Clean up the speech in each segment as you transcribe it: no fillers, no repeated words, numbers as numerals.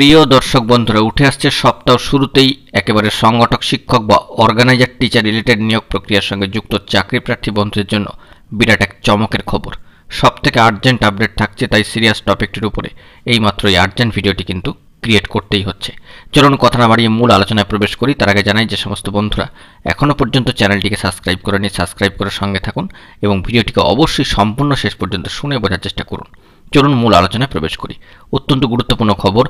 প্রিয় দর্শক বন্ধুরা, উঠে আসছে সপ্তাহ শুরুতেই একেবারে সংগঠক শিক্ষক বা অর্গানাইজার টিচার রিলেটেড নিয়োগ প্রক্রিয়ার সঙ্গে যুক্ত চাকরি প্রার্থী বন্ধুদের জন্য বিরাট এক চমকের খবর। সবথেকে আর্জেন্ট আপডেট থাকছে, তাই সিরিয়াস টপিকটির উপরে এইমাত্র এই আর্জেন্ট ভিডিওটি কিন্তু ক্রিয়েট করতেই হচ্ছে। চলুন কথা না বাড়িয়ে মূল আলোচনায় প্রবেশ করি। তার আগে জানাই, যে সমস্ত বন্ধুরা এখনও পর্যন্ত চ্যানেলটিকে সাবস্ক্রাইব করেনি, সাবস্ক্রাইব করে সঙ্গে থাকুন এবং ভিডিওটিকে অবশ্যই সম্পূর্ণ শেষ পর্যন্ত শুনে বোঝার চেষ্টা করুন। চলুন মূল আলোচনায় প্রবেশ করি। অত্যন্ত গুরুত্বপূর্ণ খবর।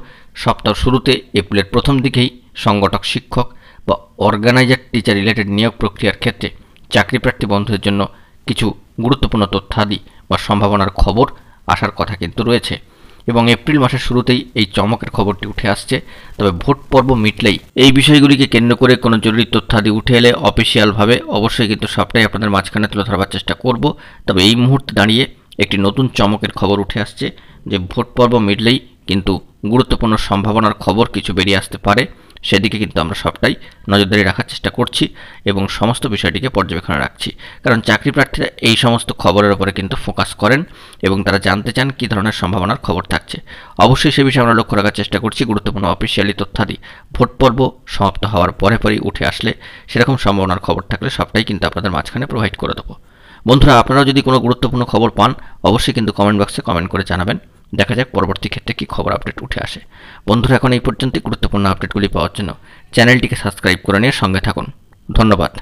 সপ্তাহ শুরুতে এপ্রিলের প্রথম দিকেই সংগঠক শিক্ষক বা অর্গানাইজার টিচার রিলেটেড নিয়োগ প্রক্রিয়ার ক্ষেত্রে চাকরি প্রার্থী বন্ধুদের জন্য কিছু গুরুত্বপূর্ণ তথ্যাদি বা সম্ভাবনার খবর আসার কথা কিন্তু রয়েছে এবং এপ্রিল মাসের শুরুতেই এই চমকের খবরটি উঠে আসছে। তবে ভোট পর্ব মিটলেই এই বিষয়গুলিকে কেন্দ্র করে কোনো জরুরি তথ্যাদি উঠে এলে অফিসিয়ালভাবে অবশ্যই কিন্তু সবটাই আপনাদের মাঝখানে তুলে ধরবার চেষ্টা করব। তবে এই মুহূর্তে দাঁড়িয়ে একটি নতুন চমকের খবর উঠে আসছে যে ভোট পর্ব মিটলেই কিন্তু গুরুত্বপূর্ণ সম্ভাবনার খবর কিছু বেরিয়ে আসতে পারে। সেদিকে কিন্তু আমরা সবটাই নজরদারি রাখার চেষ্টা করছি এবং সমস্ত বিষয়টিকে পর্যবেক্ষণে রাখছি, কারণ চাকরি প্রার্থীরা এই সমস্ত খবরের উপরে কিন্তু ফোকাস করেন এবং তারা জানতে চান কী ধরনের সম্ভাবনার খবর থাকছে। অবশ্যই সে বিষয়ে আমরা লক্ষ্য রাখার চেষ্টা করছি। গুরুত্বপূর্ণ অফিসিয়ালি তথ্যাদি ভোট পর্ব সমাপ্ত হওয়ার পরেই উঠে আসলে সেরকম সম্ভাবনার খবর থাকলে সবটাই কিন্তু আপনাদের মাঝখানে প্রোভাইড করে দেবো। বন্ধুরা, আপনারাও যদি কোনো গুরুত্বপূর্ণ খবর পান অবশ্যই কিন্তু কমেন্ট বক্সে কমেন্ট করে জানাবেন। দেখা যাক পরবর্তী ক্ষেত্রে কী খবর আপডেট উঠে আসে। বন্ধুরা, এখন এই পর্যন্তই। গুরুত্বপূর্ণ আপডেটগুলি পাওয়ার জন্য চ্যানেলটিকে সাবস্ক্রাইব করে নিয়ে সঙ্গে থাকুন। ধন্যবাদ।